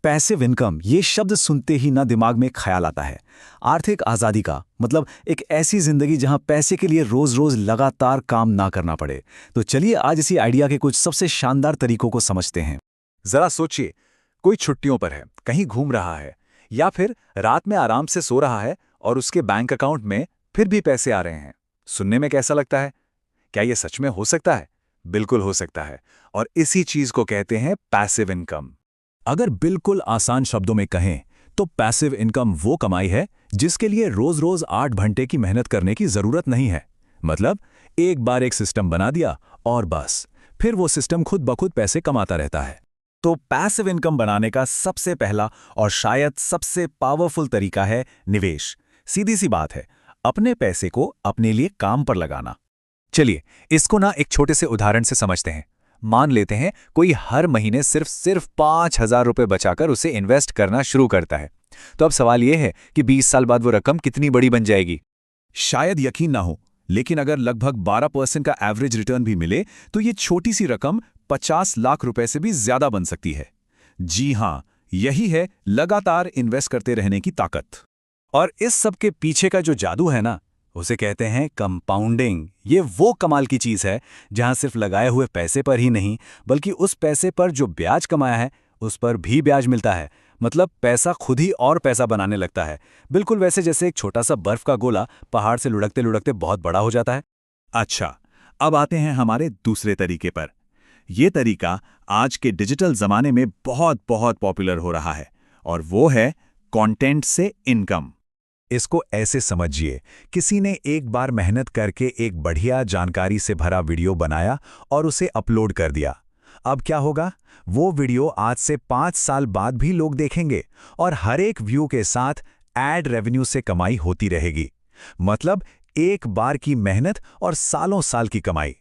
Passive income ये शब्द सुनते ही ना दिमाग में एक ख्याल आता है आर्थिक आज़ादी का, मतलब एक ऐसी जिंदगी जहां पैसे के लिए रोज रोज लगातार काम ना करना पड़े। तो चलिए आज इसी आइडिया के कुछ सबसे शानदार तरीकों को समझते हैं। जरा सोचिए, कोई छुट्टियों पर है, कहीं घूम रहा है, या फिर रात में आराम से सो रहा है और उसके बैंक अकाउंट में फिर भी पैसे आ रहे हैं। सुनने में कैसा लगता है? क्या ये सच में हो सकता है? बिल्कुल हो सकता है, और इसी चीज को कहते हैं पैसिव इनकम। अगर बिल्कुल आसान शब्दों में कहें तो पैसिव इनकम वो कमाई है जिसके लिए रोज रोज 8 घंटे की मेहनत करने की जरूरत नहीं है। मतलब एक बार एक सिस्टम बना दिया और बस फिर वो सिस्टम खुद ब खुद पैसे कमाता रहता है। तो पैसिव इनकम बनाने का सबसे पहला और शायद सबसे पावरफुल तरीका है निवेश। सीधी सी बात है, अपने पैसे को अपने लिए काम पर लगाना। चलिए इसको ना एक छोटे से उदाहरण से समझते हैं। मान लेते हैं कोई हर महीने सिर्फ 5,000 रुपए बचाकर उसे इन्वेस्ट करना शुरू करता है। तो अब सवाल यह है कि 20 साल बाद वो रकम कितनी बड़ी बन जाएगी। शायद यकीन ना हो, लेकिन अगर लगभग 12% का एवरेज रिटर्न भी मिले तो ये छोटी सी रकम 50 लाख रुपए से भी ज्यादा बन सकती है। जी हां, यही है लगातार इन्वेस्ट करते रहने की ताकत। और इस सब के पीछे का जो जादू है ना, उसे कहते हैं कंपाउंडिंग। ये वो कमाल की चीज है जहां सिर्फ लगाए हुए पैसे पर ही नहीं, बल्कि उस पैसे पर जो ब्याज कमाया है उस पर भी ब्याज मिलता है। मतलब पैसा खुद ही और पैसा बनाने लगता है, बिल्कुल वैसे जैसे एक छोटा सा बर्फ का गोला पहाड़ से लुढ़कते लुढ़कते बहुत बड़ा हो जाता है। अच्छा, अब आते हैं हमारे दूसरे तरीके पर। यह तरीका आज के डिजिटल जमाने में बहुत बहुत पॉपुलर हो रहा है, और वो है कंटेंट से इनकम। इसको ऐसे समझिए, किसी ने एक बार मेहनत करके एक बढ़िया जानकारी से भरा वीडियो बनाया और उसे अपलोड कर दिया। अब क्या होगा? वो वीडियो आज से 5 साल बाद भी लोग देखेंगे और हर एक व्यू के साथ एड रेवेन्यू से कमाई होती रहेगी। मतलब एक बार की मेहनत और सालों साल की कमाई।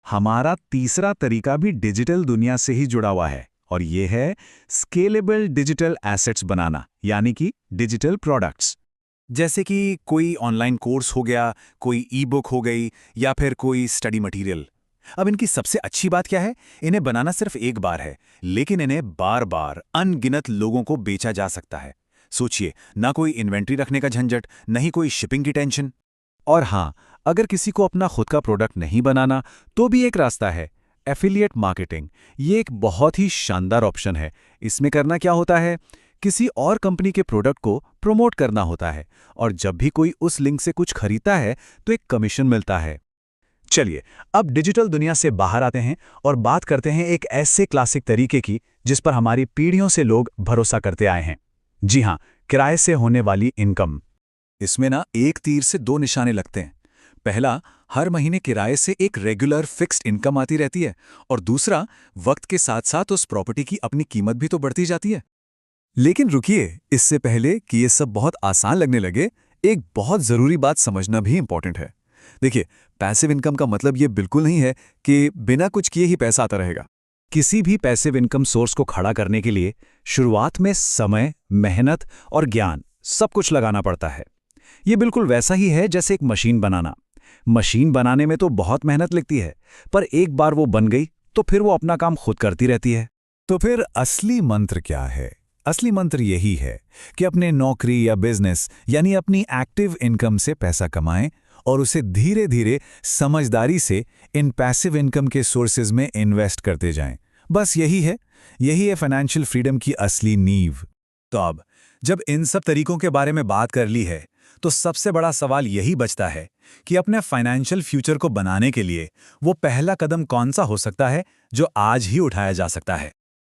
हमारा तीसरा तरीका भी डिजिटल दुनिया से ही जुड़ा हुआ है, और ये है स्केलेबल डिजिटल एसेट्स बनाना, यानी कि डिजिटल प्रोडक्ट्स। जैसे कि कोई ऑनलाइन कोर्स हो गया, कोई ई बुक हो गई, या फिर कोई स्टडी मटेरियल। अब इनकी सबसे अच्छी बात क्या है? इन्हें बनाना सिर्फ एक बार है, लेकिन इन्हें बार बार अनगिनत लोगों को बेचा जा सकता है। सोचिए, ना कोई इन्वेंट्री रखने का झंझट, नहीं कोई शिपिंग की टेंशन। और हाँ, अगर किसी को अपना खुद का प्रोडक्ट नहीं बनाना तो भी एक रास्ता है, एफिलिएट मार्केटिंग। ये एक बहुत ही शानदार ऑप्शन है। इसमें करना क्या होता है? किसी और कंपनी के प्रोडक्ट को प्रमोट करना होता है, और जब भी कोई उस लिंक से कुछ खरीदता है तो एक कमीशन मिलता है। चलिए अब डिजिटल दुनिया से बाहर आते हैं और बात करते हैं एक ऐसे क्लासिक तरीके की जिस पर हमारी पीढ़ियों से लोग भरोसा करते आए हैं। जी हां, किराए से होने वाली इनकम। इसमें ना एक तीर से दो निशाने लगते हैं। पहला, हर महीने किराए से एक रेगुलर फिक्स्ड इनकम आती रहती है, और दूसरा, वक्त के साथ साथ उस प्रॉपर्टी की अपनी कीमत भी तो बढ़ती जाती है। लेकिन रुकिए, इससे पहले कि ये सब बहुत आसान लगने लगे, एक बहुत ज़रूरी बात समझना भी इंपॉर्टेंट है। देखिए, पैसिव इनकम का मतलब ये बिल्कुल नहीं है कि बिना कुछ किए ही पैसा आता रहेगा। किसी भी पैसिव इनकम सोर्स को खड़ा करने के लिए शुरुआत में समय, मेहनत और ज्ञान सब कुछ लगाना पड़ता है। ये बिल्कुल वैसा ही है जैसे एक मशीन बनाना। मशीन बनाने में तो बहुत मेहनत लगती है, पर एक बार वो बन गई तो फिर वो अपना काम खुद करती रहती है। तो फिर असली मंत्र क्या है? असली मंत्र यही है कि अपने नौकरी या बिजनेस यानी अपनी एक्टिव इनकम से पैसा कमाएं और उसे धीरे धीरे समझदारी से इन पैसिव इनकम के सोर्सेज में इन्वेस्ट करते जाएं। बस यही है फाइनेंशियल फ्रीडम की असली नींव। तो अब जब इन सब तरीकों के बारे में बात कर ली है, तो सबसे बड़ा सवाल यही बचता है कि अपने फाइनेंशियल फ्यूचर को बनाने के लिए वो पहला कदम कौन सा हो सकता है जो आज ही उठाया जा सकता है।